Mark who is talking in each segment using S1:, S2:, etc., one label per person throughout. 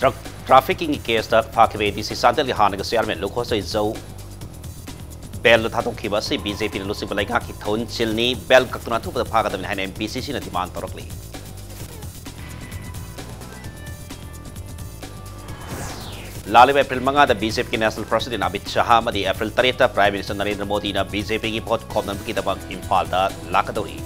S1: drug trafficking case da phakbe dc sandal ge hanaga chairman lokho sai zo bel thatong khiba si BJP na lusing balai ki thon chilni bel kaktuna thu da phaga da hain MPCC na demand torokli लालिब अप्रैल मंगा the BJP के national president Amit Shah मदी अप्रैल 3 prime minister Narendra Modi ना BJP की बहुत खोमनम की दबंग इंफाल दा लाकदौरी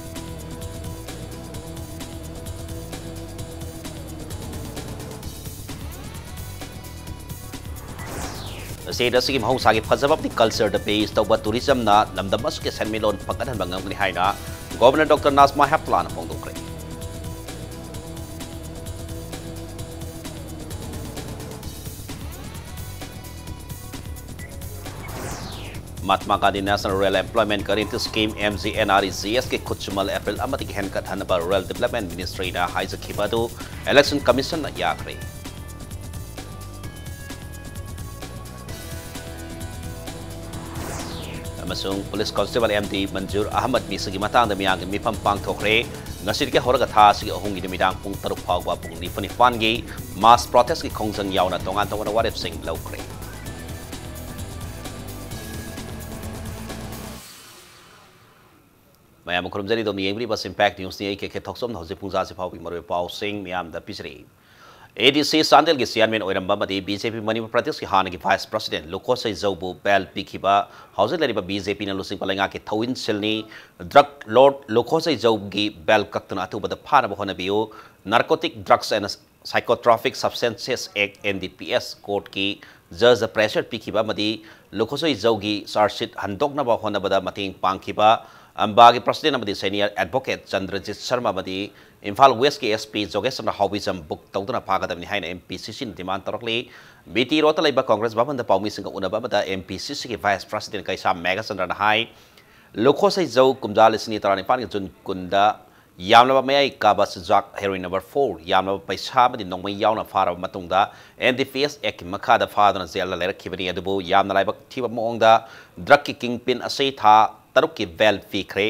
S1: said असगी महौसागी फजबब culture the base तौबा tourism ना लमदम असके सनमिलोन फकन बंगम हाइना गवर्नर डॉक्टर नाजमा हेप्तला ना फोंदोखरे Mahatma Gandhi national rural employment guarantee scheme MGNREGS के खुचमल अप्रैल अमदी हेनकट हनबा रूरल डेवलपमेंट मिनिस्ट्री ना हाइजखिबदु इलेक्शन कमीशन ना याखरे अमसुंग police constable MD Manzoor Ahmad मिसगी मतंग द मियांग मिफम पांगथोखरे ngasi ke horaga tha sigi ahung gi midang pung 3 phawwa pung 9 gi mass protest ki khongjang yauna tongan tongan warep sing lokre ma'am खुरमजरी दो येंगरी बस इम्पैक्ट न्यूज़ ने के थोक्सम हौजे पुंजा से फाउ मरो पाउ सिंह मियाम द पिसरी ADC सांदेल के चेयरमैन ओइरंबा मदी BJP मणिपुर प्रदेश के हान की वाइस प्रेसिडेंट लोकोसै जौबु बेल पिखिबा हौजे लरिबा BJP न लुसिंग पलंगा के थौइन सिलनी ड्रग लॉर्ड लोकोसै जौबगी बेल कक्तन अथुबद फानब होनबियो narcotic drugs and psychotropic substances act NDPS court की जज प्रेशर पिखिबा मदी लोकोसै जौगी चार्जशीट हंदोकनबा होनबदा मतेंग पांखिबा अंबागी प्रेसिडेंट अमदी सीनियर एडवोकेट चंद्रजीत शर्मा मदी इम्फाल वेस्ट के SP जोगेश्वर हाउबिजम बुक तौदना फागदबनि हाइन MPCC न डिमांड तौरकली बीटी रोता लेबा कांग्रेस भवन द पाउमी सिंग उनबा मदा MPCC के वाइस प्रेसिडेंट कैसा मेगाचंद्र हाई लोकोसै जौ कुमजा लिसनी तरानी पान जुन कुंदा यामलबा मयाई काबा सजाक हेरोइन नंबर 4 यामलबा पैसा मदी नोंमै यावना फारब मतुंगदा NDPS एक्ट मखादा फादना जेल लेरखिबनि अदुबु यामना लाइबक थिबा मोंगदा ड्रग की किंगपिन असै था तरुक की बेल फीख्रे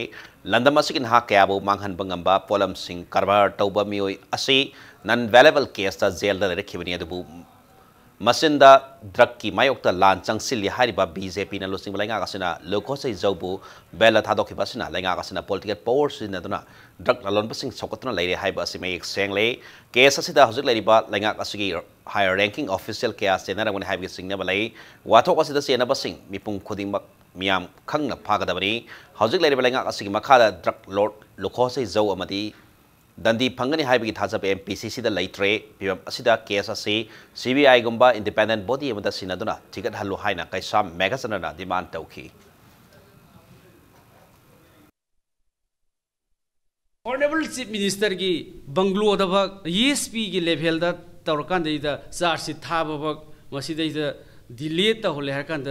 S1: लंदम असिकिन हा कयाबो मांगहन बंगंबा पोलम सिंह कारबार तौबा मियोय असि नन वेलेबल केस ता जेल दा रेखिबनि अदुबु मसिंदा ड्रग की मायोक्ता लान चंगसिल हारिबा BJP न लुसिंग लाइंगा गासिना लोकोसै जौबु बेल थादोखिबासिना लाइंगा गासिना पॉलिटिकल पावर सिनदुना ड्रग लालन बसिंग सौकतना लेरे हाइबा असि मे एक सेंगले केस असिदा हजुक लेरिबा लाइंगा असि हायर रैंकिंग ऑफिशियल केस सेनरगन हाइबि सिंगना बलै वाथोक असिदा सेना बसिंग मिपुंग खुदिंग मियाम खंगना फागदबनी हौजिक लेरिबा लाइंगा असि मखादा ड्रग लॉर्ड लोकोसै जौ अमदी दंदी फंगनी हाइबगी थाजब MPCC दा लैत्रे पिबम असिदा केस असि CBI गुम्बा इंडिपेंडेंट बॉडी अमदा सिनदुना टिकट हल्लु हाइना कैसा मेगाचंद्रना डिमांड तौखी
S2: ऑनरेबल चीफ मिनिस्टर की बंगलो दबक ESP की लेवल दा तौरकान दा चार्ज थाबक मसिदा डिले तौले हरकान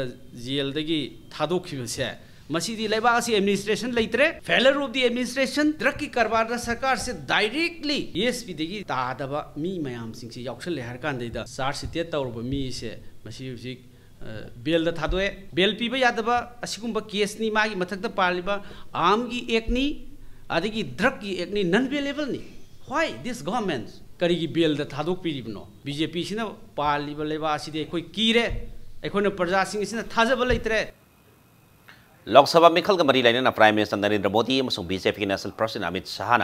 S2: जेल दगी थादोखिबसे मसीदी लेबासी एडमिनिस्ट्रेशन लेतरे failure of the administration drug की कारबार सरकार से डायरेक्टली ESP दगी तादबा मी मयाम सिंग से याउसल हरकान दा चार्ज शीट तौरब मी से मसी हुजिक बेल दा थादोए बेल पीबा यादबा असिगुंबा केसनी मागी मथकदा पालिबा आम की एकनी अदगी ड्रग की एकनी नन बेलेबल नि व्हाई दिस गवर्नमेंट करी की बेल दा थादोक पीरिबनो BJP सिना पालिबा लेबा सिदे कोई कीरे एखोन प्रजा सिंग सिना थाजबा लेतरे
S1: लोकसभा मिखल मरी line prime minister Narendra Modi BJP की national president Amit Shah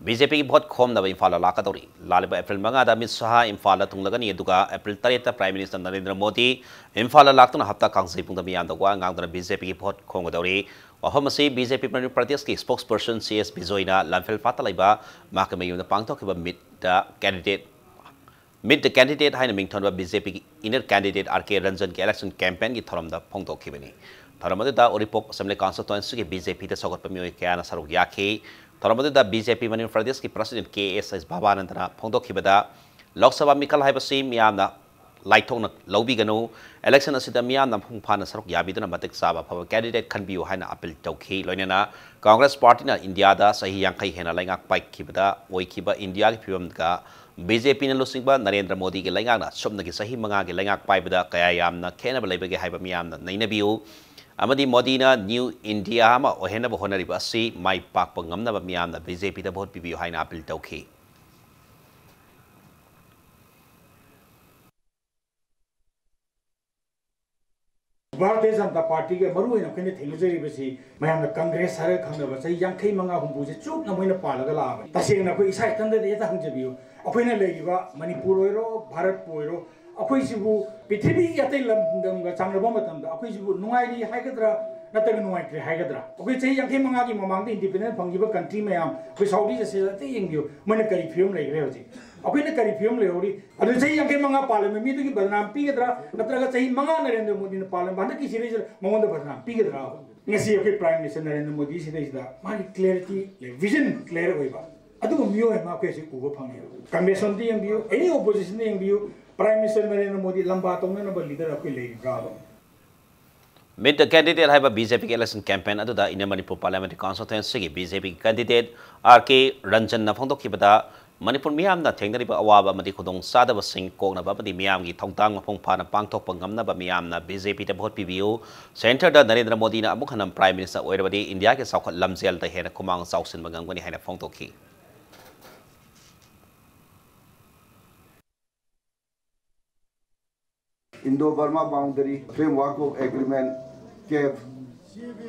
S1: BJP की बहुत खोम इम्फाल लाकदौरी लालिब अप्रैल मंगाद अमित शाह इम्फाल तुंगलगनी अप्रैल 3 प्राइम मिनिस्टर नरेंद्र मोदी इम्फाल लाक्तुना हप्ता कांगसै पुंग मियाम वा गांगदना BJP की बहुत खोंगदौरी वफम से BJP मणिपुर प्रदेश की स्पोक्स पर्सन CS बिजोयना लंफेल फाता लेबा माकमयून पांगथोखिबा मीट द कैंडिडेट हाइन मिंगथोनबा BJP की इनर कैंडिडेट RK रंजन की इलेक्शन कैंपेन की थरमदा फोंगथोखिबनी थरमदा ओरिपोक असेंबली कांस्टिट्यूएंसी के BJP सौगत मियोय क्या सरुक याखी थरमदा BJP मणिपुर प्रदेश की प्रेसिडेंट KSS बाबानंदना फोंदोखिबदा लोकसभा मिखल हाइबसी मियामना लाइथोंना लौबिगनु इलेक्शन असिदा मियामना फुंफाना सरुक याबिदना मतिक साबा फब कैंडिडेट खनबियो हाइना अपील तौखी लोइनना कांग्रेस पार्टी ना इंडिया दा सही यांखै हेना लाइंगाक पाइखिबदा ओइखिबा इंडिया की फिवमका BJP न लुसिंगबा नरेंद्र मोदी के लाइंगाना सुमनगी सही मंगा के लाइंगाक पाइबदा कया यामना खेनब लेबगे हाइबा मियामना नैनबियो अमदी मोदी ना न्यू इंडिया मा ओहेनब होनरिबा असि माइ पाकप ngamnaba मियामना BJP दा vote पिबियो हाइना appeal तौखी
S3: Bharatiya Janata party के मरु इन अखने थेंगजरी बसी मयाम कांग्रेस हारे खंगब सही यांखै मंगा हुंबु से चुप न मोइना पालगा लाब तसेंग न कोई इसाई तंदे दे ता हंजबियो अखोइना लेगिबा मणिपुर ओइरो भारत ओइरो अखोइ सिबु पृथ्वी यातै लमदम चांगरबा मतम दा अखोइ सिबु नुंगाइरी हाइगद्रा नतग नुंगाइत्रे हाइगद्रा अखोइ चै यांखै मंगा की ममांग इंडिपेंडेंट फंगिबा कंट्री मयाम कोइ साउदी जसे ते यंगियो मन करी फिल्म लेग्रे होजी अखोइना करी फिल्म लेहोरी अदु चै यांखै मंगा पाले मी दुगी बदनाम पीगद्रा नत्रगा चै मंगा नरेंद्र मोदी ने पाले बांध की सीरीज मंगोंद बदनाम पीगद्रा ngasi अखोइ प्राइम मिनिस्टर नरेंद्र मोदी सिदैदा मागी क्लैरिटी ले विजन क्लियर होइबा अदु मियो है मा केसे उबो फंगे कांग्रेस ओंदी यंगियो एनी ओपोजिशन यंगियो प्राइम मिनिस्टर नरेंद्र मोदी लंबा तोंगनब लीडर अखोइ लेगा
S1: Mid the candidate have a BJP election campaign at the Manipur Parliamentary Constituency BJP candidate RK Ranjan Nafondo Kibada Manipur Miam na Tengriba Awaba Madikudong Sadava Singh Kogna Babadi Miami Tongtang Pong Pana Pangtok Pangam Naba Miam na BJP the Bot PBU Center the Narendra Modi na Mukhanam Prime Minister Oirabadi India ke South Lamzel the Hena Kumang South Sin Magangani Hena Fongtoki
S4: Indo-Burma Boundary Framework of Agreement gave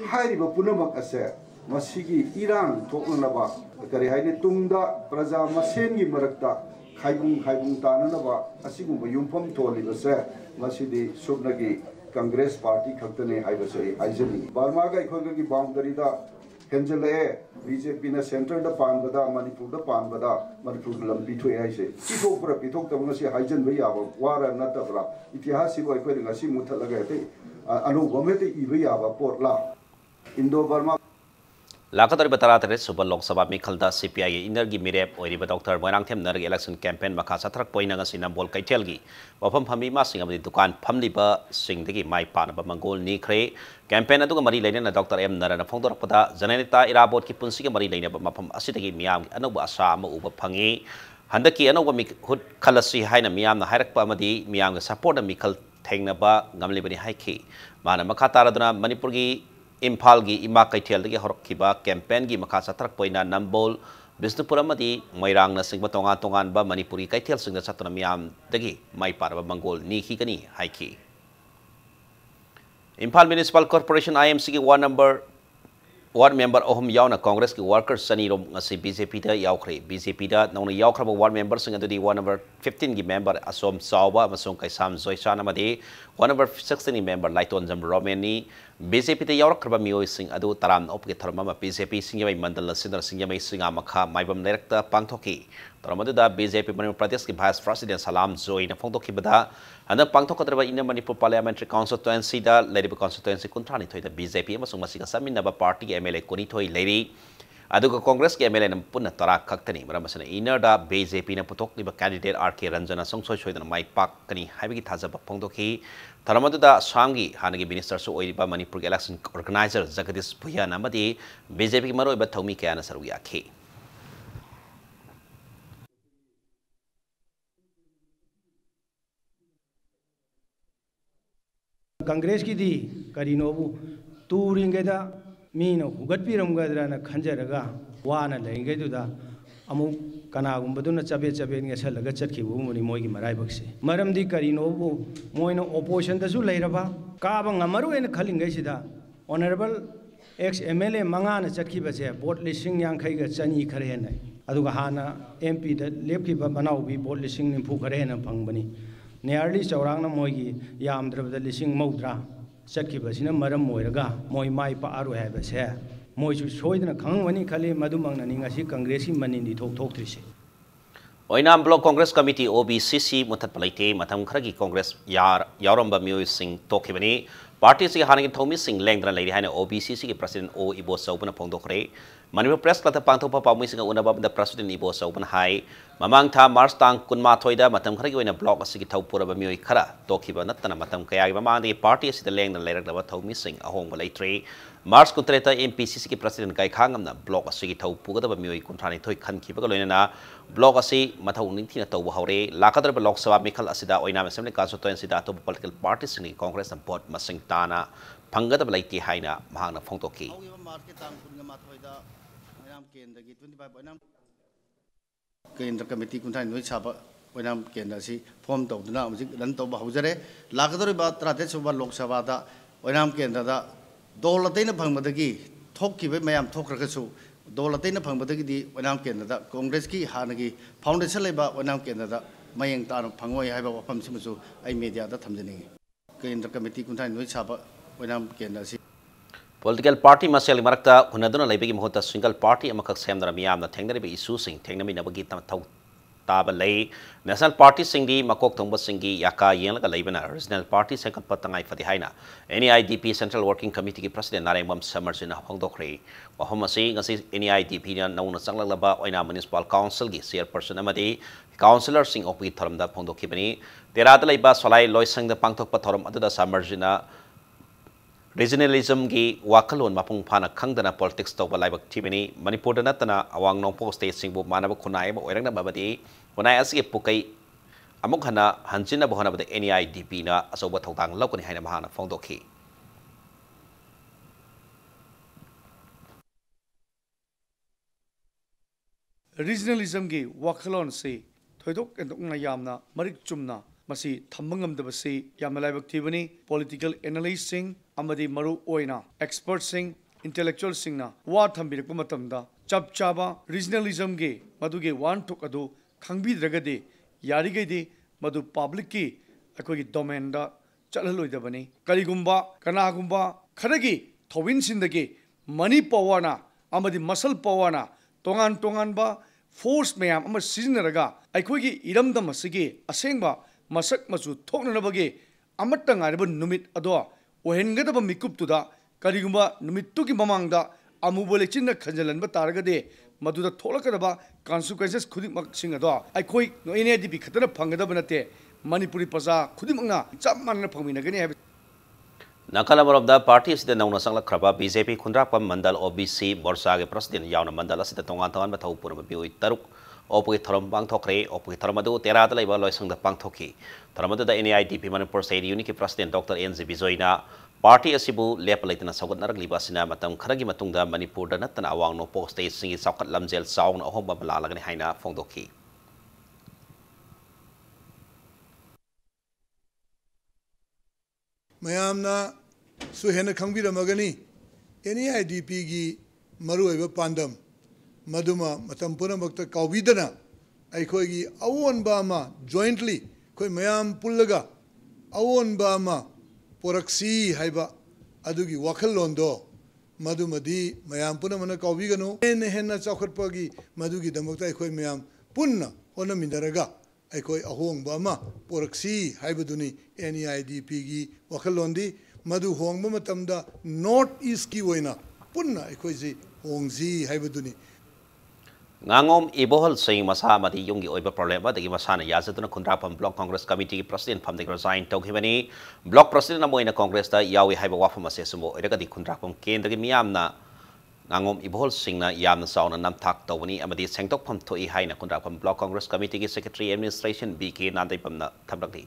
S4: high Punamak Ase, Masigi, Iran, Tokunaba, Karihai Tunda, Praza Masengi Marakta, Haibung Tananaba, Asigum Yumpam Toli, Masidi, Subnagi, Congress Party, Kaptane, Haibase, Aizeli, Barmaga, Kogi Boundary, Henzele, BJP na Center the Panbada, Manipur the Panbada, Manipur Lampi to Aise. People for a pitok, the Masi Haijan Vayava, Wara Natabra, if you have Siva, Asimutalagate, Anu Gomete Ivayava, Port La, Indo-Burma.
S1: Lakatari Batara Super Lok Sabha Mikalda CPI Energy Mirep or Dr. Wanangtem Nerg election campaign Makasatrak Poinagas in a Bol Kaitelgi, Wapam Pami Massing of the Dukan Pamliba Sing the My Panaba Mangol Nikre, campaign at Mari Lane, Dr. M. Narana Fondor Pada, Zaneta Irabot Kipunsi Mari Lane, Mapam Asitaki Miam, Anoba Asam, Uba Pangi, Handaki Anoba Hood Kalasi Haina Miam, the Hirak Pamadi, Miam, support the Mikal Tangnaba, Gamlibani Haiki, Mana Makataradana, Manipurgi. Impalgi ima kaitelgi horkiba campaign gi makasa trak poina nambol Bisnupuramadi Mairang na singba tongan ba Manipuri kaitel singda satna miam dagi mai parba mangol ni kani haiki Impal Municipal Corporation IMC ki ward member ohum yauna Congress ki workers sani rom ngasi BJP da yaukre BJP da nong yaukra ward member singa di ward number 15 gi member asom sawa amasong kaisam zoisana madi ward number 16 member Laiton Jam Romani BJP da yaukra mioi sing adu taram op ki tharma BJP singa mandal sinda singa mai singa makha maibam director pangthoki taramadu da BJP Manipur Pradesh ki vice president Salam Joy na phongtoki bada anda pangthokadra in Manipur Parliamentary Constituency da lady constituency kuntrani thoida BJP amasong masiga saminaba party MLA kuni thoi lady aduga Congress ki MLA nam punna tara khaktani maramasana inner da BJP na putok liba candidate RK Ranjana songsoi soidana mai pak kani haibigi thajaba phongtoki taramadu da sangi hanagi minister so oiba Manipur election organizer Jagadish Bhuya namadi BJP ki maroi ba thomi kayana sarugi akhi
S5: Congress की दी करीनोबु टूरिंगेदा मीनो हुगटपिरमगदराना खंजरगा वाना लेंगेदुदा अमु कनागुंबदुना चबे ngesalga चटखिबु मुनि मोइगी मराइबक्से मरमदी करीनोबु मोइनो opposition दसु लेरबा काबा ngamaru en khalingaisida honorable ex MLA mangana चटखिबसे vote लिसिंग यांखै ग चनी खरे नै अदुगा हाना MP दा लेपखिबा बनाउबी वोट लिसिंग निफु खरे न फंगबनी nearly Saurana Moigi, Yamdra the Lishing Modra, Sakibasina, Madam Moiraga, Moi Mai Paru have a share. Moisu showed in a Kangwani Kali Madumang and Ingasi Congress in Manindi talk to she.
S1: Oinam Block Congress Committee OBCC Mutapalite, Matam Kragi Congress Yaramba Musing Tokibani, parties Haning Tomi Sing Langra Lady Hana OBCC President O Ibos open upon Dokre, Manipur Press Club Pantopa Missing Unabab the President Ibos open high. Mamang ta Mars tang kunma thoida matam khari na block asigi thau pura ba mioi khara tokiba natana matam kaya mamang di party asida leng na lerak da thau missing ahong balai tre Mars kuntreta MPCC ki president kai khangam na block asigi thau puga da ba mioi kunthani thoi khan ki ba loina na block asi mathau ning thina tau haure lakadar ba lok sabha mikhal asida oina assembly constituency da to political parties ni congress na board masing tana phangada balai ti haina mahang na phongtoki
S6: Kendra Committee contain which have Kenasi formed of the Nam Lan Toba Hosere, Lakadori Batra Tesuba Lok Savada, ओइनाम केंद्रदा दोलतेन फंगबदगी थोकिबे मयाम थोखरगसु दोलतेन फंगबदगी ओइनाम केंद्रदा Congress की हानगी foundation लेबा ओइनाम केंद्रदा मयंग तार फंगोय हाइबा वफम सिमसु आई media दा थमजनिंग केंद्र committee कुंथाइ नुइ छाबा ओइनाम केंद्र सी
S1: Political party masel marakta hunaduna leibagi mahota single party amakak semdara miyamna thengnariba issue sing thengnami nabagi thau taba lei national party singdi makok thongba singi yaka yenglaga leibana regional party second patangai fatihaina NEIDP Central Working Committee ki president Narengwam Samarjina hongdokre wahomasi ngasi NEIDP na nauna changlaba oina municipal council gi chairperson amadi councillor sing opi thoramda hongdokhibani terada leiba solai loisang da pangthokpa thoram aduda Samarjina regionalism gi wakalon mapung phana khangdana politics to balai bak Manipur da natana awang nongpo state singbu manaba khunai ba oirangna babadi khunai asige pukai amuk hana hanjina bohana bada NEIDP na asoba thawdang lokani haina mahana phongdokhi
S7: regionalism gi wakalon se thoidok endokna yamna marik chumna masi thambangam yamna laibak thibani political analysts sing amadi maru oina experts sing intellectual sing na wa thambirak matamda chap chaba regionalism ge madu ge wan thok adu khangbi dragade yari ge de madu public ki akoi domain da chalhaloi da bani karigumba kana gumba kharagi thowin sindage money power na amadi muscle power na tongan ba force mayam ama sizinaraga akoi gi iram da masige asengba masak masu thokna bage amatta ngariba numit ado ohengadaba mikuptuda karigumba numittugi mamangda amubole chinna khanjalanba taragade maduda tholakadaba consequences khudimak singado aikoi NEIDP khatana phangadaba nate Manipuri paza khudimangna chammanna phangminagani hai
S1: Nakalamar of the party is the Nauna Sangla Kraba, BJP Kundrapam Mandal OBC, Borsage President Yauna Mandala, the Tongan Matau Puri Taruk, Opui Thoram Bang Tokre, Opui Thoramadu, Terada Labor Loisang the Pangtoki, Thoramadu the NEIDP Manipur State Unique President Dr. Enzi Bizoina, Party Asibu, Lepalatina Sagat Narglibasina, Matam Karagi Matunda, Manipur, the Natan Awang no post state singing Sakat Lamzel Sound, Ohoma Balagan Haina, Fondoki.
S8: Mayamna Suhena Kambira Magani, NEIDP gi Maru Pandam, Maduma, Matampuna Bakta Kavidana, Aikogi, Awon Bama, jointly, Koi Mayam Pulaga, Awon Bama, Poraksi, Haiba, Adugi, Wakalondo, Madumadi, Mayam Punamana Kavigano, Henna Chakarpagi, Madugi, Damokta, Koi Mayam, Punna, Onamindaraga. Aikoi ahong bama poraksi haibaduni NEIDP gi wakalondi madu hongba matamda north east ki oina punna aikoi ji hongji haibaduni
S1: Ngangom ibohol sing masa mati yungi oiba problem ba dagi masana yazatuna Kundrapam Block Congress Committee President Pam dagi resign tokhibani Block President namoina Congress da yawi haiba wafam asesumo iragadi Kundrapam kendagi miyamna Ngangom ibohol singna yamna sauna nam thak tawani amadi sengtok pham thoi haina Kundrapam Block Congress Committee ki Secretary Administration BK Nandaipam na thamrakli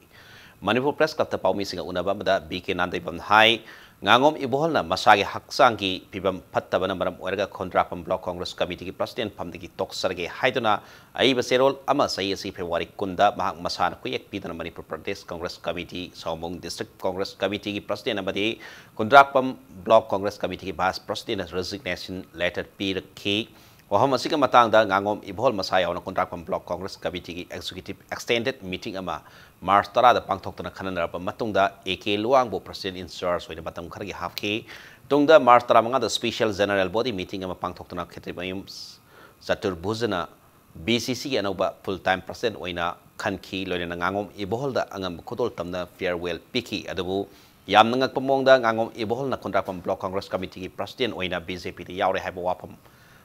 S1: Manipur Press Club ta paumi singa unaba mada BK Nandaipam hai Ngangom ibohol na masagi haksang ki pibam phattaba na maram oiraga Kundrapam Block Congress Committee ki President pham dagi toksarge haiduna aiba serol ama sayasi February kunda mahak masana kuyak pidana Manipur Pradesh Congress Committee Saumung District Congress Committee ki President amadi Kundrapam Block Congress Committee ki Vice President resignation letter pirki waham asika matangda Ngangom ibohol masaya na Kundrapam Block Congress Committee ki Executive Extended Meeting ama March tara da pangthokna khananarpa matungda AK Luangbo President in charge with matam khargi hafki tungda March tara manga the Special General Body Meeting ama pangthokna khetribayum Satur Bhujana BCC anoba full time president oina khanki loina Ngangom ibohol da angam khotol tamna farewell piki adabu yamna ngak pamongda Ngangom ibohol na Kundrapam Block Congress Committee ki President oina BJP ti yaure haiba wapam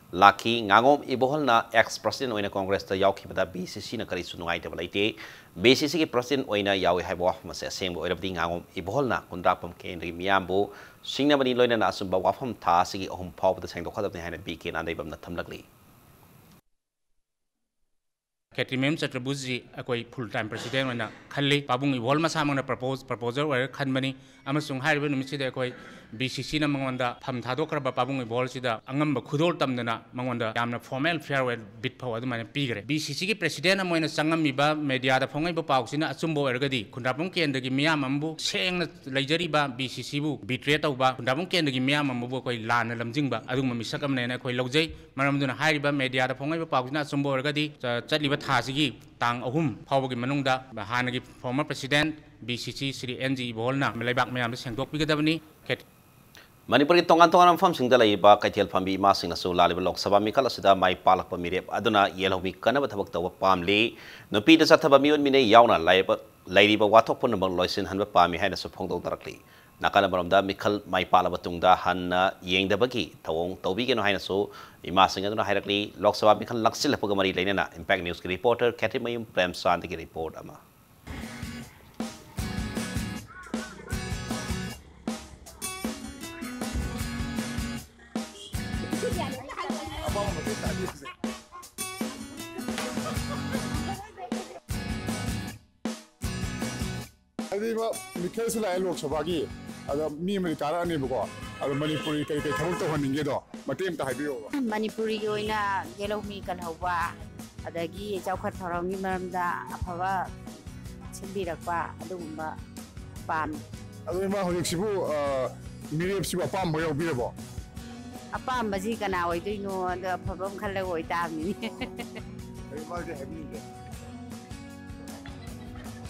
S1: Laki Ngangom ibohol na ex-president oina Congress ta yauki pada BCC na kari sunungai te balaite BCC ki president oina yawi haiba wafam se sembo oirabdi Ngangom ibohol na Kundrapam kendri miyambo singna bani loina na asumba wafam tha sigi ohum phawba ta sengdo khadab ne haina BK Nandaipam na thamlakli
S9: Ketimem Satrabuzi akoi full time president oina khalli pabung ibol masa mangna proposal oira khanbani amasung haiba numisi de akoi BCC na mangonda pham thadokraba pabung bol sida angamba khudol tamdana mangonda yamna formal farewell bit phaw adu mane pigre BCC gi president amoina sangami ba media da phongai ba pausina achumbo ergadi khundapung kendagi miyam ambu sengna leijari ba BCC bu betray tawba khundapung kendagi miyam ambu koi lana lamjingba adum misakam ne koi logjai maramduna hairiba media da phongai ba pausina achumbo ergadi chaliba thasigi tang ahum phawgi manungda hanagi former president BCC Sri NG Bolna Malaybak Mayam Sengdok Pigadabani
S1: Manipuri tongan tongan fam singda lai ba kaithel fambi ma sing asu laliba lok sabha mi kala sida mai palak pa mirep aduna yelhobi kana ba thabak tawa pamle nupi da sathaba miun mine yauna laiba wathok pun bang loisin hanba pami haina su phongdong tarakli nakana baramda mikhal mai pala batungda hanna yengda bagi tawong tawbi geno haina su ima sing aduna hairakli lok sabha mikhal laksil hapaga mari lainana impact news ki reporter Kathi Mayum Prem Santi ki report ama
S10: Mikhail Sulai Lok Sabagi, ada mi Amerikara ni buko, ada Manipuri kai thamuk to haninge do, matem ta haibiyo.
S11: Manipuri yo ina yellow mi kan hawa, ada gi jaukat thorong ni maramda apawa simbirakwa adumba pam.
S10: Ada ma hoyek sibu mirep sibu pam boyo birabo.
S11: Apam baji kana oidino ada apabam khalle oita mi.
S10: Ai ma de habi.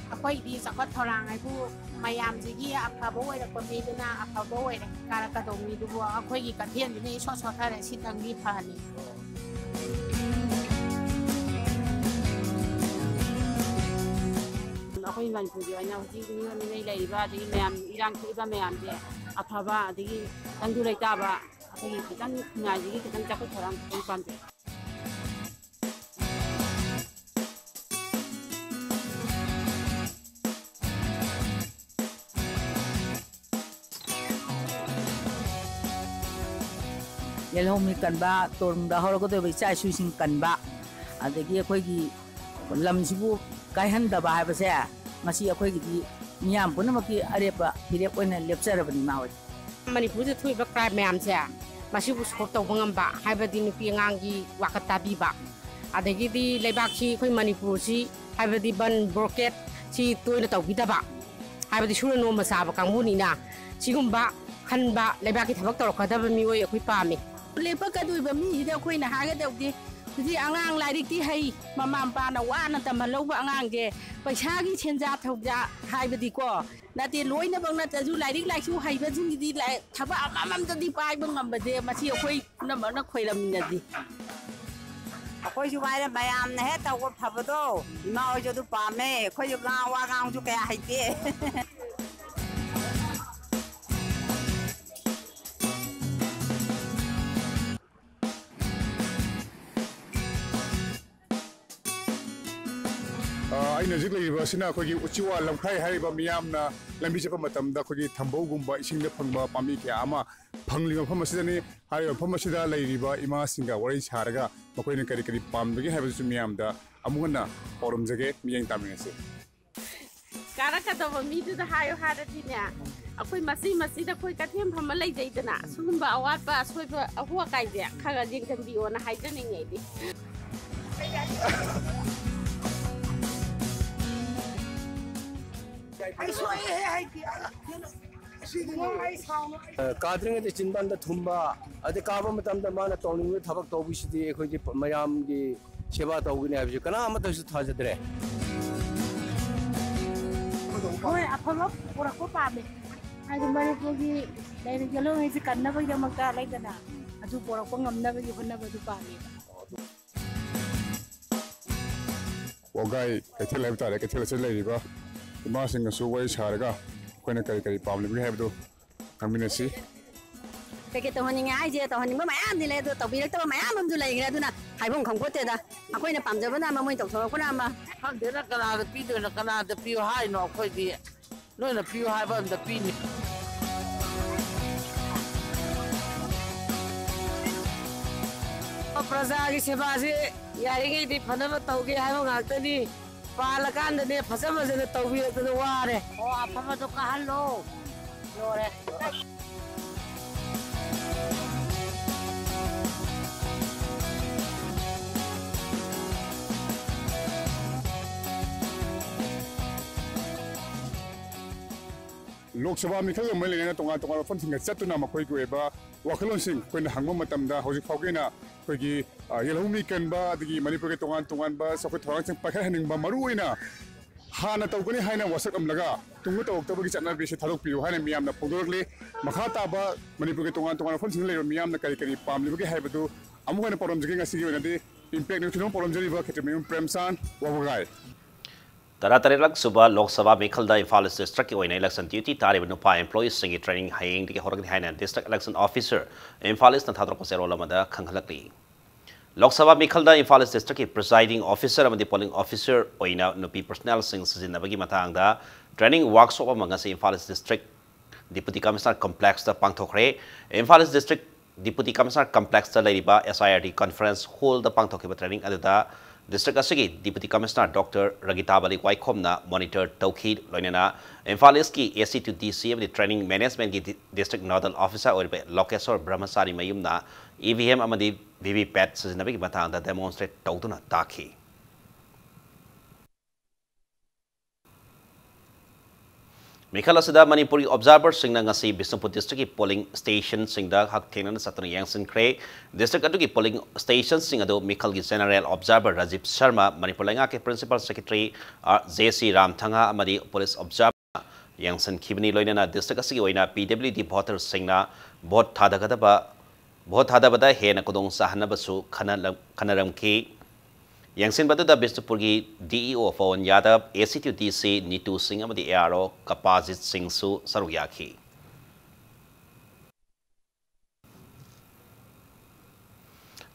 S12: Akwai di sakat thorang ai bu mayam jigi apabo oi ra komi dina apabo oi ra kara ka domi du bu akwai gi kathian ni so so thare sitang gi phani akwai man pu yo na ji ni nei lai ba di mayam irang thi ba mayam je aphaba di tang du lai ta ba akwai kitang na ji kitang sakat thorang pam je
S11: yellow mi kan ba torm da hor ko de bi cha su sing kan ba adagi akhoi gi lam sibu kai han da ba ha ba se masi akhoi gi miyam pun ma ki arepa pirep oina lepchar bani ma hoi
S12: Manipur se thui ba cry mayam se masi bu sop taw bangam ba hai ba di nupi ngang gi wakata bi ba adagi di leibak si khoi Manipur si hai ba di ban broket si toina taw bi da ba hai ba di sura no ma sa ba kang bu ni na sigum ba khan ba leibak ki thabak taw khada ba mi oi akhoi pa mi
S11: lepa ka dui ba mi hida khoi na ha ga dau di di angang lai dik ti hai mama pa na wa na tam lo ba angang ge paisa gi chenja thau ja hai ba di ko na ti loi na bang na ta ju lai dik lai su hai ba jing di lai thaba amam ta di pai bang ngam ba de ma si khoi na ma na khoi lam na di
S13: khoi ju bai na mayam na he ta ko phaba do ma oi jo du pa me khoi ju ga wa ga ju ka hai te
S10: Aina jik laiba sina khoi gi uchiwa lamkhai hariba miyamna lambi chapa matamda khoi gi thambau gumba isingda phangba pami kya ama phangli mafam asidani hariba mafam asida lairiba ima singa wari charaga makoina kari kari pambagi haiba su miyamda amugana forum jage miyang taminase
S12: kara ka da mi du da hayo hada dinya akwai masi da khoi kathem phama lai jaidana sugumba awat ba soi ba ahwa kai de khaga jing kan bi ona haidani ngai di
S5: Kadring the Chinban the Tumba, at the Kaba Matam the Mana Tony with Tabak Tobi City, Mayam, the Sheba Togi, you can amateur Tajadre.
S12: Apollo or a copami. I do Manipuri, like the yellow is a can never yamaka like that. I do for a pong never you can never do pami.
S10: Ogai, I tell him that I can tell us a lady, but the massing a so way Sharaga, when a carry problem we have to come in and see.
S11: Take it to honey idea to honey, my aunt, the letter to be to my aunt to lay Raduna. I won't come with it. I'm going to Panjavana, I'm going to Sokonama.
S13: How did I get the Peter and the Pure High no quite the no the Pure High on the Pin. Prasagi Sebasi, Yari, the Panama Togi, I don't have any. Palakan the Pasamas and the Togi to the water. Oh, Papa to Kahalo.
S10: Lok Sabha Mikhal Malina Tonga Tonga Fonting Satuna Makoiba, Wakalonsing, when Hangomatamda, Hosi Fogena, Hogi, Yelumi Kanba, the Manipur Tongan Bas of a Torrent Pakaning Bamaruina. Hana Toguni Hana was a Laga, Tunguta October is another visit Halupi, Hana Miam the Pogorli, Makataba, Manipur Tongan Fonting Miam the Karikari Pam, Libuki Habatu, I'm going to put on the King a day, impact no problem, Jerry Premsan, Wagai.
S1: Taratarelak Suba Lok Sabha Mikhalda Imphal District in election duty Tari Nupa employees singing training Haying the Horgan Hanan District Election Officer Imphal is Natadro Lamada Kangalaki. Lok Sabha Mikhalda Imphal District presiding officer and the polling officer Oina Nupi personnel sings in Nabagi Matanga training workshop among us Imphal District Deputy Commissioner Complex the Pangtokre Imphal District Deputy Commissioner Complex the Ladiba SIRT conference hold the Pangtokiba training at the District Asigi, Deputy Commissioner Dr. Ragita Balik Waikomna monitor Tokid Loinana, Emphaliski AC to DC the training management district nodal officer or Lokesor Brahmasari Mayumna, EVM Amadi VVPAT Sinabi Batanga demonstrate Totuna Taki. Mikalasida Manipuri observers sing ngasi Bisnupur district polling station sing da hak thenan satna yangsin kre district adu polling station sing adu Mikal gi general observer Rajiv Sharma Manipur lenga ke principal secretary JC Ram Thanga amadi police observer yangsin khibni loinana district asigi oina PWD voter sing na vote thadabada hena kodong sahanabasu khanaram ki Yangsin Badu da Bisnupurgi DEO Phone Yadav, ACTUDC Nitu Singh Amadi ARO Kapazit Singh Su Saruyaki.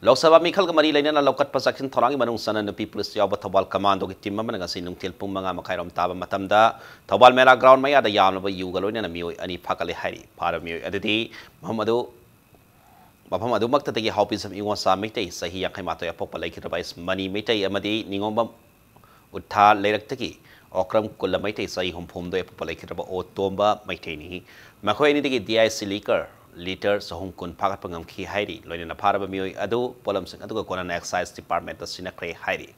S1: Lok Sabha Mikhal Kamari Lainana Lokat Pasakin Thorangi Manung Sana the People's Yoba Tobal Commando Timamangasi Nung Til Pumanga Makairam Taba Matamda, Tobal Mera Ground Maya the Yanova Yugalon and a Mui Ani Pakali Hari, part of Mui Adidi, Muhammadu. Mapam adumak tatagi hopis of Iwasa Mite, Sahi Yakamato Apopa like it by money Mite Amadi, Ningomba Uta Lerataki, Okram Kulamite, Sai Hum Pumdo Apopa like it about Otomba Maitani, Makoini DIC liquor, liter Sohum Kun Pakapangam Ki Heidi, Loin a part of Mui Adu, Polams and Adu Konan Excise Department of Sinacre Heidi.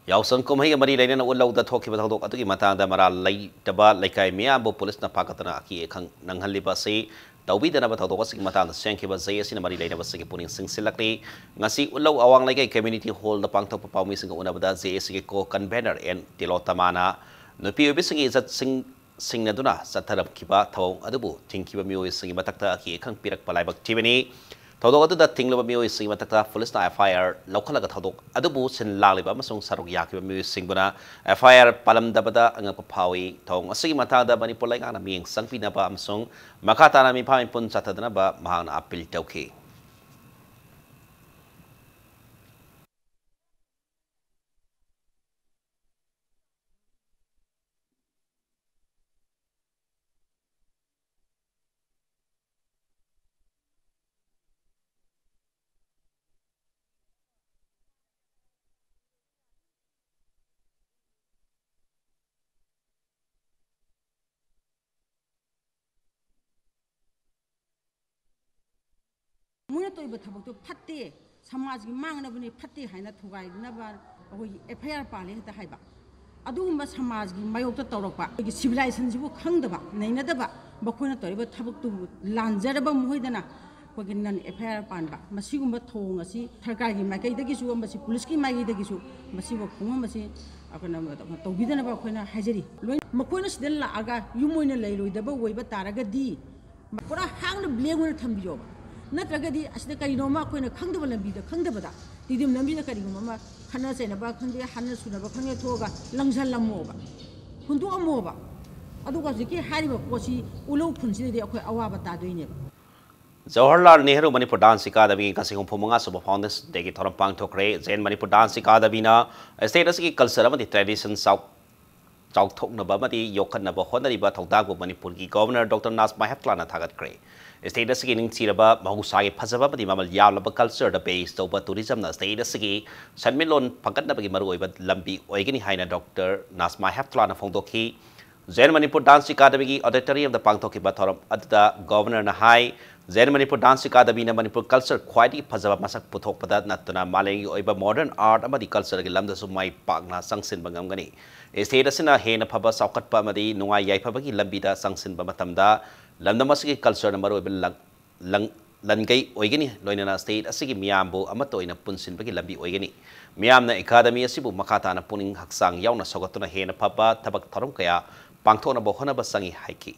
S1: Yausang kumhay mari lain na ulaw da thoki batang dok atuki mata da mara lay taba laikai miya bo police na pakatana aki ekang nanghali ba si tawbi da na batang dok asig mata da sengki ba zay sin mari lain na ba sige puning singsilakri ngasi ulaw awang laikai community hall na pangtok papawmi singa una bada zay sige ko convener en tilotamana no piubi singi izat sing na duna sa tarap kiba tawong adubu tingkiba miyo singi matakta aki ekang pirak palay bag tibini Todok da tinglo miyo sing matakta police na FIR lokalaga todok adubu sin laliba masong sarog yaki miyo sing buna FIR palam dabada ang papawi tong asigi mata da Manipur lai ngana miyeng sangpi na ba masong makata na mi pamin pun sa na ba mahang na apil tawki.
S14: Muna to iba thabak to phatte samaj gi mangna bani phatte haina thugai na ba hoi FIR pale ta haiba adugumba samaj gi mayok ta tawrakpa gi civilization jibu khangdaba naina daba bakhona toriba thabak tu lanjaraba muhoidana kogi nan FIR panba masigumba thong asi tharkar gi makai dagi su masi police gi magai dagi su masi ba khuma masi akana tawbidana ba khoina hajari loi makoina sidel la aga yumoina leiloidaba woiba taraga di pura hangna blengona thambiyo Natragadi as the Karinoma Queen of Kangdaba and be the Kangdabada. Did him Nambi the Karinoma, Hanas and about Kande, Hanas, Sunabakanga Toga, Langzala Mova. Kuntua Mova. Otherwise, the key Hariba was he, Ulo considered the Awabata doing it.
S1: Jawaharlal Nehru Manipur Dance Academy kasing pumunga sa founders degi thoram pang thokre Zen Manipur Dance Academy na status ki culture amati tradition south thok na ba mati yokhan na ba honari ba thokdag bo Manipur ki governor Dr. Nasma Heftla na thagat kre status ki ning chiraba mahusai phajaba mati mamal yalaba culture da base to ba tourism na status ki sanmilon phagat na ba ki maru ba lambi oigini haina Dr. Nasma Heftla na phongdokhi Zen Manipur Dance Academy ki auditorium da pangthoki ba thoram adda governor na hai Zen Manipur Dance Academy na Manipur culture quite phajaba masak puthokpada natuna malengi oiba modern art amadi culture gi lamda su mai pakna sangsin bangamgani state asina hena phaba saukatpa amadi nungai yaiphabagi lambida sangsin ba matamda lamda masigi culture na maro lang langai oigani loinana state asigi miyambo amato ina punsin bagi lambi oigani miyamna academy asibu makata na puning haksang yauna sogatuna hena phaba tabak tharum kaya pangthona bohona basangi haiki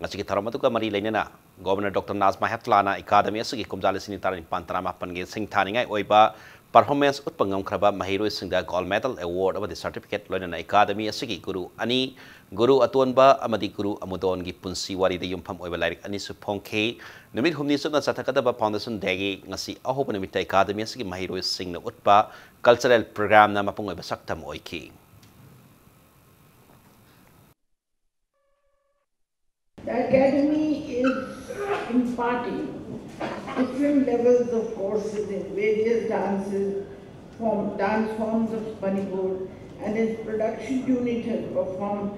S1: ngachiki tharamatu ka mari leinana Governor Dr. Nazma Hetlana Academy asigi kumjali sini taran pantarama pange singthaningai oiba performance utpangam khraba mahiroi singda gold medal award amadi certificate loinana academy asigi guru atonba amadi guru amudon gi punsi wari de yumpham oiba lairik ani su phongkhe numit humni suna chathakadaba foundation degi ngasi ahoba numit academy asigi mahiroi singna utpa cultural program na mapung oiba saktam oiki.
S15: The academy is imparting different levels of courses in various dance forms of Manipur, and its production unit has performed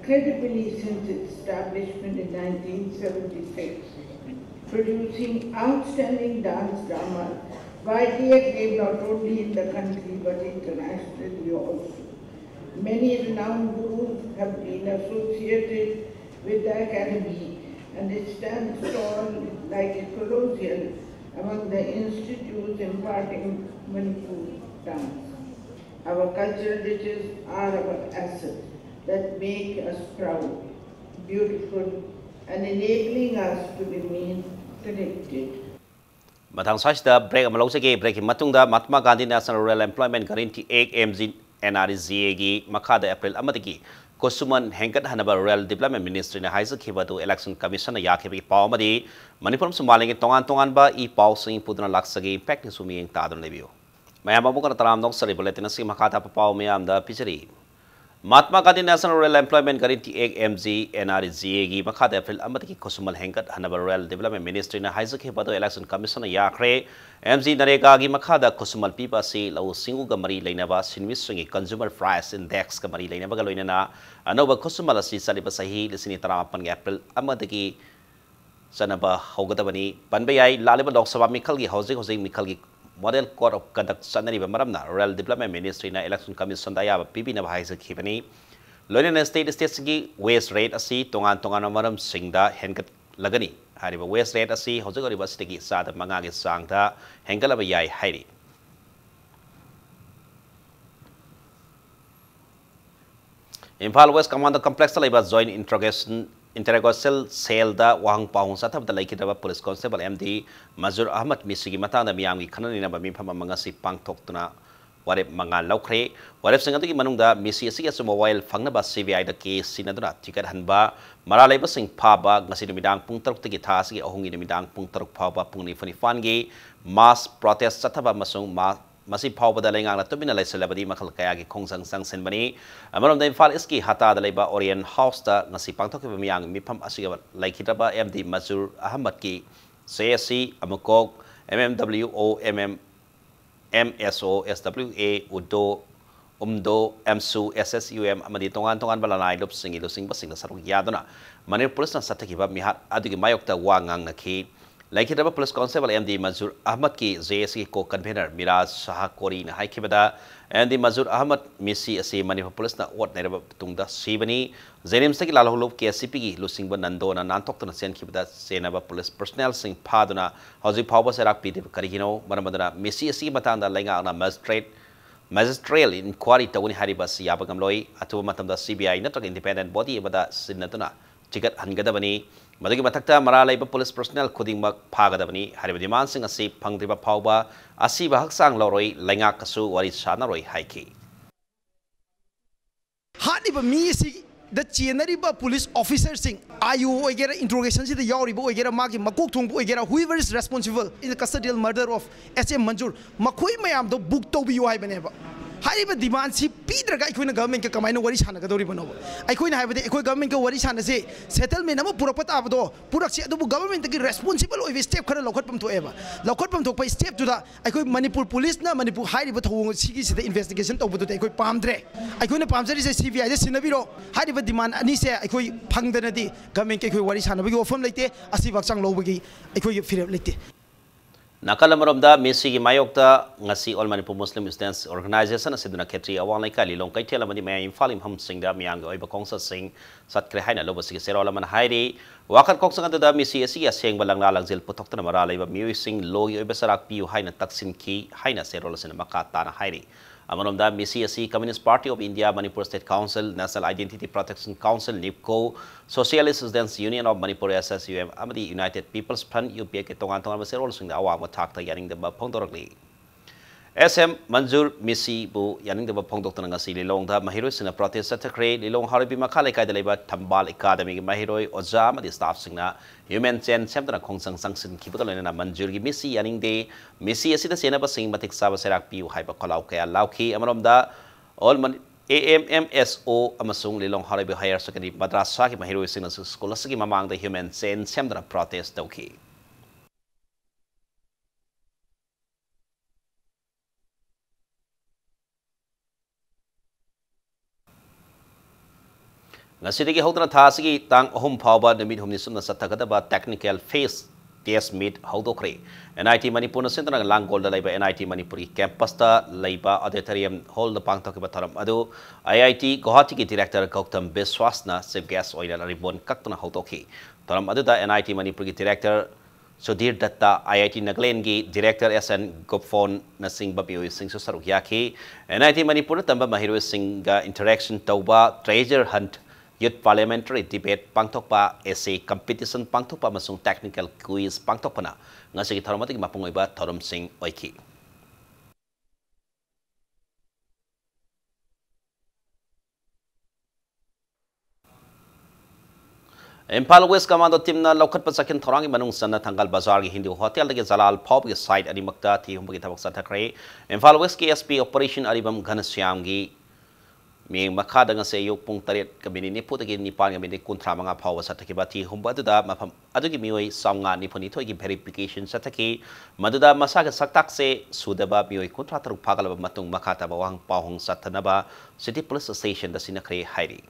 S15: credibly since its establishment in 1976, producing outstanding dance dramas widely acclaimed not only in the country but internationally also. Many renowned gurus have been associated with the academy, and it stands tall like a colossal among the institutes imparting Manipur dance. Our cultural riches are our assets that make us proud, beautiful, and enabling us to remain connected.
S1: Matang sajda break amalosege break matungda Mahatma Gandhi National Rural Employment Guarantee 8 MG NRZA gi makada April amadagi Kosuman Henkat Hanaba Rural Development Ministry na Haisa Kibadu Election Commission na Yakibi Paumadi, Manipur Sumaling Tongan ba I Pau Sing Pudana Laksagi Impact Sumi in Tadon Review. Mayamabuka Taram Dog Cerebulatin Makata Pau Mayam the Picheri. Mahatma Gandhi National Rural Employment Guarantee 8 MG NRZA gi Makada April Amatiki Kosuman Henkat Hanaba Rural Development Ministry na Haisa Kibadu Election Commission na Yakre, MG Narega gi Makada Kosumal Pipa si Lau Singu Gamari Lainaba Sinwiswingi Consumer Price Index Gamari Lainaba Galoinana. Anova Kosumal si Saliba Sahi, Lisini Tarapan April Amadaki Sanaba Hogatabani, Panbayai, Laliba Dog Saba Mikalgi, Jose Mikalgi, Model Court of Conduct Sanari Maramna, Rural Development Ministry na Election Commission Dayaba, Pipi Nabahisa Kipani, London State State Waste Rate Asi, Tongan Maram Singda, Henkat Lagani, Hariba Waste Rate Asi, Jose Rivastiki Sada Mangagi Sangda, Henkalabay Hairi. Impal West Commander Complex Labor Joint Interrogation Cell da Wang Pahung Satab the Lake Police Constable MD Mazur Ahmad Misigi Matana Miami Kanana Bamipama Mangasi Pang Toktuna Warep Manga Lokre Warep Singati Manunda Missy Sigas Mobile Fangnaba CVI the case Sinaduna Ticket Hanba Maraleba Sing Paba Nasidimidang Puntok Tikitasi Ohungi Midang Puntok Paba Puni Fanifangi Mass Protest Sataba Masung Masi Pau da lengang na tubina lai celebrity makal kaya gi khongsang sang senbani amarom da Imphal iski hata da laiba Orient House da ngasi pangthok ki miyang mifam asiga lai khitaba MD Mazur Ahmad ki CSC Amukok MMWO MSO SWA Udo Umdo MSU SSUM amadi tongan balanai lup singi basing da saruk yadona Manipur Police na satakiba mihat adugi mayok da wangang na ki Laikitaba Police Constable MD Mazur Ahmad ki JSC co-convener Miraj Shah Kori na haikibada MD Mazur Ahmad Misi asi Manipur Police na wat neraba tungda sibani Zenim saki lalahulub ki SCP ki lusingba nando na nantok na sen kibada senaba police personnel sing paduna hauji phawba serak pidib karihino maramadana Misi asi matanda lenga na magistrate inquiry tawuni hariba siyabagam loi atu matamda CBI natrag independent body bada sinatuna ticket hangadabani Madagi Matakta Maralaiba police personnel Kudingmak Pagadabani, Haribiman Sing Asi, Pangdiba Pauba, Asiba Haksang Loroi, Langakasu, Wari Sanaroi Haiki.
S16: Hadiba Misi, the Chienariba police officers sing, are you get interrogations in the Yoribo, get a Maki, Makutung, get a whoever is responsible in the custodial murder of SM Manjur, Makui Mayam, the book to be Ibaneva. HYBE demand से पीद्रगा अखोइना government के कमाइना worry सानगदोरिबनो अखोइना हाइबदि अखोइ government के worry सानसे settlement अमा पुरक ताबदो पुरकसे अदुबु government की responsible ओइबे step खरा लौखटपम थोएबा लौखटपम थोप step तुदा अखोइ Manipur police ना मणिपुर हाइब थोंग सिगी सिदा इन्वेस्टिगेशन तौबदो अखोइ पामद्रे अखोइना पामजरी से सीबीआई दे सिनबिरो हाइब डिमांड अनि से अखोइ फंगदनदि गवर्नमेंट के अखोइ वरी सानबगी ओफम लेते असि बक्चंग लौबगी अखोइ फिरब लेते
S1: Nakal Maramda, Missy Mayokta, Nasi All Manipur Muslim Students Organization, Siduna Ketri, Awan like Kali, Long Kaitela, Mani May, Falim Hum Sing, the Miang, Oba Kongsa Sing, Sat Krehina, Lobasi, Serolaman Heidi, Wakat Kongsang to the Missy, saying Balangala, Zil Potokta Marala, Music, Sing, Low, Yobesarak, Piu, Haina, Taksin Ki, Haina, Serolas in Makatana Heidi. Among them, Missy, Communist Party of India, Manipur State Council, National Identity Protection Council, NIPCO, Socialist Students Union of Manipur SSUM, Amadi United People's Front, UPA, Tongan Tongan, Serolas in the Awam Takta, Yaning the Pondorli. SM Manjur Missy Bu, Yaning the Pondokta Nangasi, Long, the Mahiros in a protest at the Cray, Long Haribi Makalika, the Labor Tambal Academy, Mahiroi, Ozama, the staff singer, Human Chen, Semtana Kongsang Sanction, Kiputal and Manjur, Missy, Yaning Day, Missy, a citizen of a sing, Matik Savaserak Piu, Hypercolauka, Lauki, Amamda, all AMMSO, Amasung, Lilong Haribi Higher Secondary, Madrasaki, Mahiro Sinners, Scholasaki among the Human Chen, Semtana protest, Doki. Ngasitigi Hodra Tasiki, Tang Home Power, the Mid Homisuna Satakadaba, technical face test meet Hodokre, NIT Manipur Center Lang Gold Labor, NIT Manipuri Campus, Labor Auditorium, Hold the Pangtokabataram Adu, IIT Gohatiki Director Gautam Biswasna, Save Gas Oil and Ribbon Kaktana Hotoki, Taram Aduda, NIT Manipuri Director. Sudhir Datta, IIT Naglengi, Director SN Gopfon Nasing Babio Sing Sarukyaki, NIT Manipur Tamba Mahiro Sing Interaction Tauba, Treasure Hunt, Youth Parliamentary Debate, Pangtokpa, Essay Competition, Pangtokpa Masung Technical Quiz, Pangtokpana, Ngasiki Taramatic Mapungiba, Torum Sing Oiki. Impal West Commando Timna Lokat Pasakin Torangi Manung Sana Tangal Bazar Hindu Hotel the Zalal Pop site Adimakta Tihumbaki Tabak Satakre, Impal West KSP Operation Aribam Ghanashyamgi Ming Makadanga say Yopung Taret Kabini put again Nipan Gamini Kuntramanga Power Satakibati Humbada Mapam Adugi Mioi Songa Niponito verification Sataki Maduda Masaga Satakse Sudaba Mioi Contractor Pagala Matung Makata Bawang Pahong Satanaba City Police Station the Sinakre Heidi.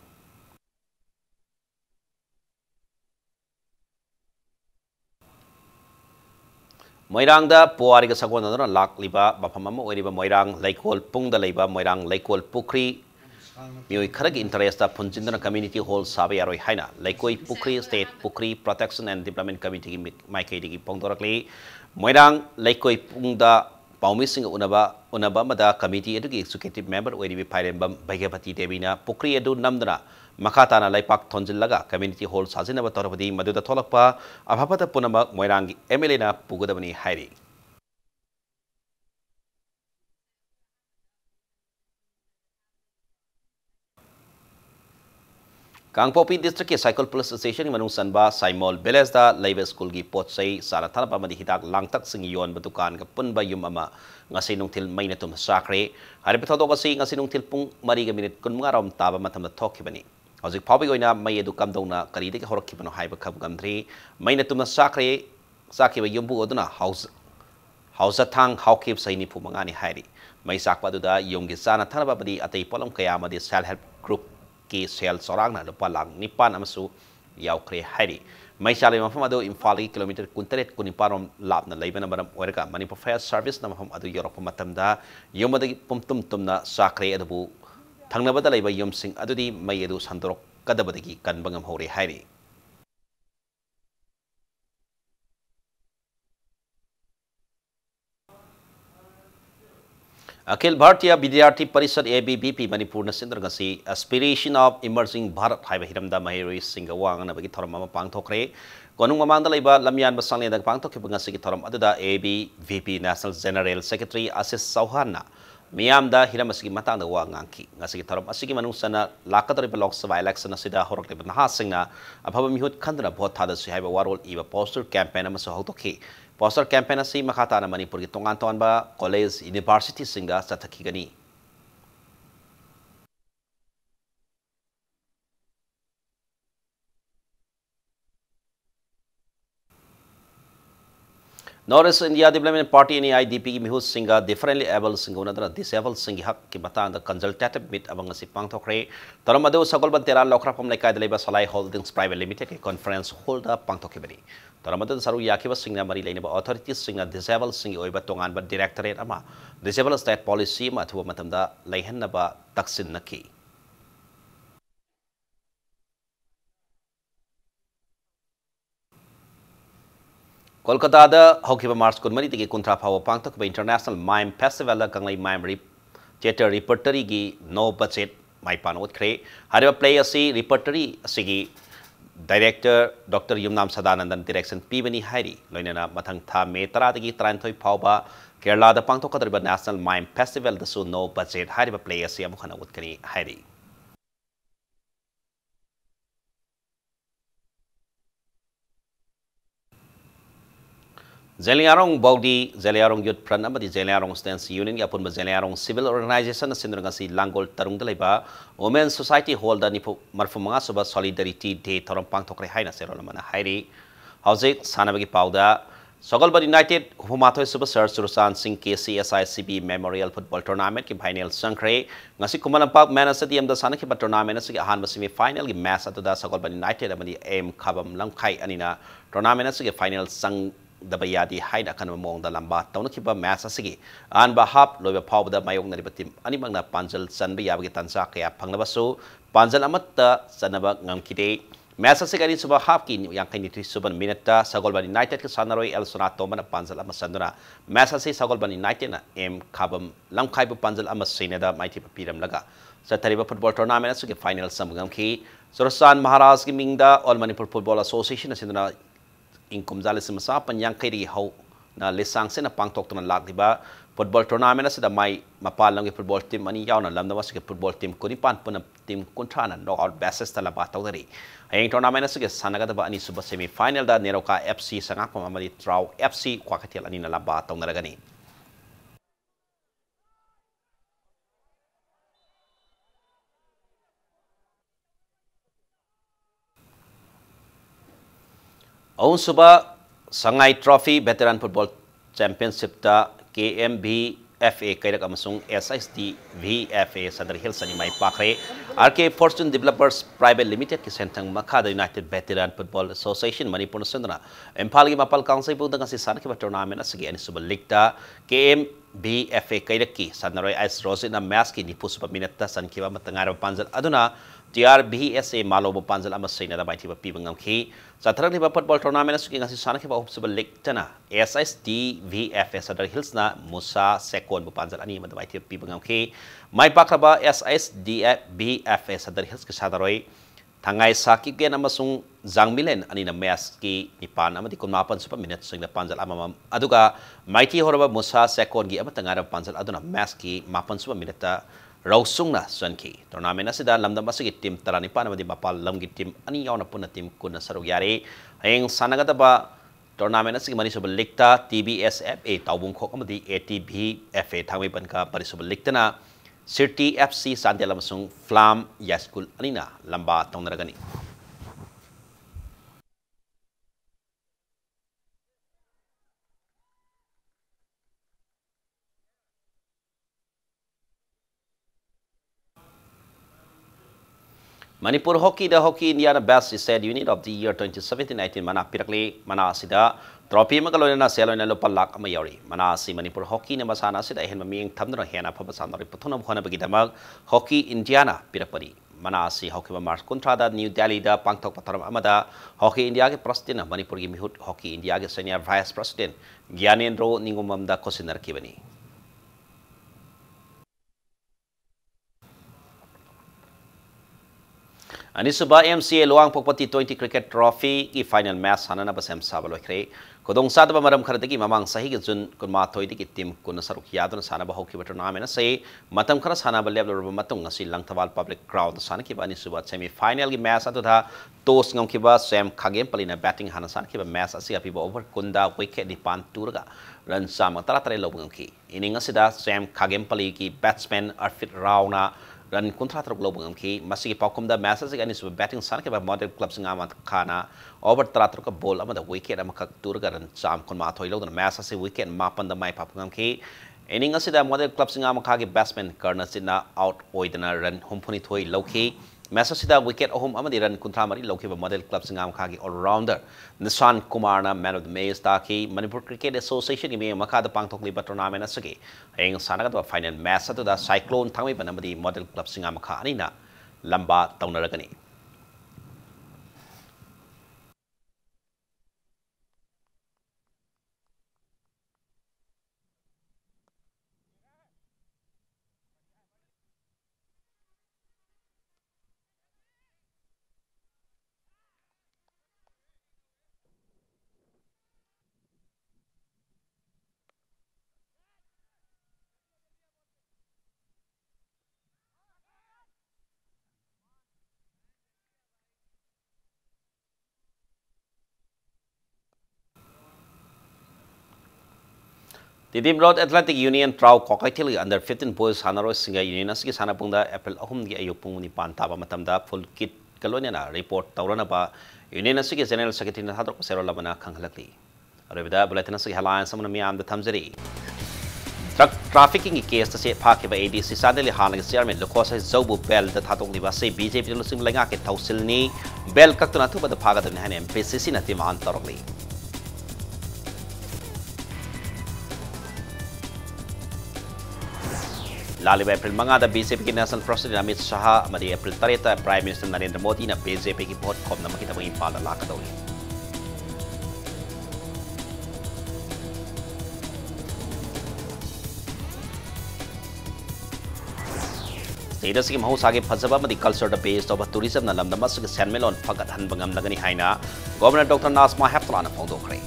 S1: Moirangda Puariga Sagwana Lak Liba, Bapamamo, Oriba Moirang, Lakewall Pungda Liba, Moirang, Lakewall Pukri, Mui Karag interest of Punjindana Community Hall Sabiaroi Haina, Lakeway Pukri State Pukri Protection and Development Committee, Maikadi Pondorakli, Moirang, Lakeway Pungda, Paumising Unaba Mada Committee, Executive Member, Oribi Pirembam, Bagapati Devina, Pukri Edu Namdana. Makatana Laipak Tonjilaga, Community Hall Sazinaba Torabadi, Maduda Tolapa, Abhapata Punama, Moirangi, Emelina, Pugadavani, Heidi. Kangpopi District Cycle Police Station, Manung Sanba, Saimol, Belezda, Laiva School Gi Potsay, Saratana Madihitak, Langtak Singion, Batukan, Kapunba Yumama, Ngasinung Til Mainatum Sakre, Haripatodogasi, Ngasinung Tilpung, Mariga Minute, Kunmaram Taba Matam Tokibani. How's probably going up May do come down a Karidi Horkip and Hyper Cup Country, Mainatuma Sakre, Saki Yumbu Oduna, House a tongue, how keeps Saini Pumangani Heidi. May Sakpaduda, Yungisana Tanabadi at a Polom Kayama, the self help group, K Sel Soranga, the Palang, Nipan Amasu, Yaukre Heidi. May Shali Mafamado in Fali, kilometer Kuntaret Kuniparum, Lapna, Labanam, Orega, Manipur Fair Service, Namaham Adu Europe Matamda, Yomadi Pumtum Tumna, Sakre Adabu. Tangnabada Laiba Yum Sing Adudi Mayedu Sandro Kadabadiki Kanbangam Hori Heidi. Akhil Bhartiya Vidyarthi Parishad ABVP Manipur Nasindragasi Aspiration of Emerging Bharat Haiba Hiramda Mahiri Singawang and Abagi Thoram Pangtokre, Konung Mamanda Laiba Lamian Basani the Pangtokibangasi Thoram Aduda ABVP National General Secretary Asis Sauhana. Miyamda Hiramasi Matanda Wanganki, Nasiki Taram Asiki Manusana, Lakatari Belocks of election Sida Horok Hasina, a Pabamihut Kandra Botada Sihaba Warol Eva Poster Campaign Amasohotoki, Poster Campaign Asi Makatana Manipur Tongantonba, College University Singa Satakigani. North India Development Party in IDP ki mihus singa differently able singona dra disabled singi hak ki matang da consultative meet among si pangthokre taramado sagolban teran lokra pom lekai deleba salai holdings private limited ki conference holder pangthokibani taramado saru yakiba singna mari leinaba authorities singa disabled singi oiba tongan ba directorate ama disabled state policy ma thuwa matamda leihanna ba taksin naki Kolkata da Hokiba Mars Kunmari tiki Kuntra Power Pangtok International Mime Festival Kanglai Mime Theatre Repertory gi no budget mai panot kre hariba play asi repertory asigi director Dr. Yumnam Sadanandan direction pibani hairi loinana mathang tha me tara tiki tranthoi phawba Kerala da Pangtok kadriba National Mime Festival da su no budget hariba play asi amukhana utkani hairi Zeliarong Body, Zeliarong Youth Front, amadi Zeliarong Stance Union, yapun ba Zeliarong Civil Organization na sinurang si Langgol Tarung Dalaiba, Women's Society Hall da nipo marfu mga suba Solidarity Day tarong pangtokre hay na sero naman na hayri. Hausik, sana bagi pauda, Sogolban United, humatoy suba Sir Surusan Singh KCSICB Memorial Football Tournament ki final sangkre, ngasi kumalampak manas sa diyam da sana ki ba tournament na sige ahan ba semi-final ki match ato da Sogolban United amadi aim kabam langkay anina tournament na sige final sang Dabayadi haida kan mamong dalam ba tauna kiba match asigi an ba hap loiba phawda mayong na ribatim ani mangna panjal sanba yabagi tansa kaya phangnabasu panjal amatta sanaba ngamkide match asigi ani suba hap ki yang kaini tri suban minute Sagolban United ke sanaroi el sonato mana panjal ama sandura match asigi Sagolban United na em khabam lamkhai bu panjal ama sinada maiti piram laga satariba football tournament asigi final samgam ki Surasan Maharaj ki mingda All Manipur Football Association asinduna Ingkum jale semasa panjang kiri hau na lesang se na pangtok tu na lag diba football tournament na seda mai mapal lang football team ani yaw na lam na was football team kunipan pun team kontra na knockout basis tala ba taw dari ayeng tournament na sige sanaga ba ani suba semi final da Neroka FC sangak pamamali Trau FC kwakatil ani na laba taw na gani Aun suba Sangai Trophy Veteran Football Championship ta KMBFA kairak amasung SISD VFA Sadar Hills ani mai pakre RK Fortune Developers Private Limited ki sentang Makada United Veteran Football Association Manipur Sandra Empal gi mapal kangsai bu dengan si sana ki tournament asigi ani suba ligta KMBFA kairak ki sanaroi Ice Rosina match ki nipu suba minata san ki ba matangar panjal aduna TRBSA Malobo Panjal Amasina da Baiti Pibangam Ki, Satrang River Football Tournament Suking as Sanaki of Subal Lake Tana, SISD VFS Sadar Hills na Musa Sekon Bupanjal Anima da Baiti Pibangam Ki, Mai Pakraba SISD VFS Sadar Hills Sadaroi, Tangai Saki Gen Amasung Zangmilen Anina Meski Nipan Amati Kumapan Super Minutes Sing the Panjal Amam Aduga, Mighty Horaba Musa Sekon Gi Amatangara Panjal Aduna Meski Mapan Super Mineta. Rausung na Sunki. Tournament na sida lamdam masigi tim taranipan na mapal lamgi tim ani yaw na pun na tim kun na sarugyari. Ayeng sanagata ba tournament na sige manisubal likta TBSFA taubung kok amadi ATBFA thangwi ban ka parisubal likta na Sirti FC Sandela masung Flam Yaskul anina lamba tong naragani. Manipur Hockey, the Hockey Indiana Best said unit of the year 2017-19 mana pirakli mana sida trophy magalona na selo na lopal lak amayori mana si Manipur Hockey na masana sida hen maming thamdra hena phabasan ri pathuna bhona bagidamag Hockey Indiana pirakpari mana si Hockey Mars kontrada New Delhi da pangthok patharam amada Hockey India ke president Manipur gi mihut Hockey India ke senior vice president Gyanendro Ningumam da kosinar kibani Anisuba MCA Luang Pokpati 20 Cricket Trophy ki final match hanana basem sabalo kre kodong sadaba maram kharadagi mamang sahi ge jun kunma thoi digi team kun saruk yadun sana ba hoki tournament se matam khara sana ba level ro matung ngasi langthawal public crowd sana ki ba anisuba semi final gi match atu tha toss ngam ki ba Sam Khagem palina batting hana sana ki ba match asi api ba over kunda wicket di pan turga run sama tara tare lo ngam ki inning asida Sam Khagem pali ki batsman Arfit Rauna run kuntra truk lo bangam ki masi paukum da message ga ni su batting san ke ba model club singa ma khana over tra truk ka ball ama da wicket ama khak tur ga ran cham kon ma thoi lo da message se wicket ma pan da mai papungam ki inning asida model club singa ma kha gi batsman karna sina out oidana run humphuni thoi lo ki message sida wicket ahum amadi run kuntra mari lo ki ba model club singa ma kha gi all rounder Nishan Kumar na man of the match ta ki Manipur Cricket Association gi me makha da pangthok li ba tournament asagi heng sanaga da final match atu da cyclone thangmi banamadi model club singa ma kha ani na lamba taunaragani The Team Road Athletic Union Trau Kokaitili under 15 boys Hanaro Singa Union Asiki Sanapunda April Ahum gi ayupung ni pantaba matamda full kit kaloniana report taurana ba Union Asiki General Secretary na hadro sero labana khanghalakli arabida bulletin asiki halan samna miam da thamjari truck trafficking case se phake ba ADC Sadeli Hanag chairman Lokosa Zobu Bell da thatong diba se BJP lusim langa ke thausil ni Bell kaktuna thuba da phaga da ne MPCC na timan tarokli Laliba April Manga, the BJP National President Amit Shah, Madi April Tareta, Prime Minister Narendra Modi, na BJP ki vote kom na makita mo impala lakadaw. Sida sige mahusagi phajaba madi culture the based of tourism na lamda mas sige senmelon phagat han bangam lagani haina Governor Dr. Nasma Heptla na phongdokre.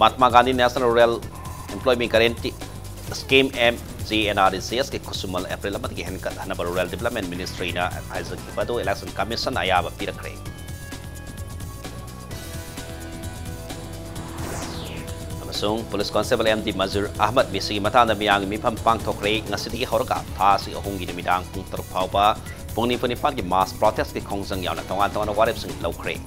S1: Mahatma Gandhi National Rural Employment Guarantee Scheme MGNRDCS ke Kusumal April amat ki henkat hanaba Rural Development Ministry na advisor ki pado Election Commission ayaba pirakre. Amasung Police Constable MD Mazur Ahmad bisigi mata na miyang mipam pangtokre ngasiti ki horka thasi ahungi namidang pung taruk phauba pungni punipan ki mass protest ki khongsang yaw na tongan warip sing lokre.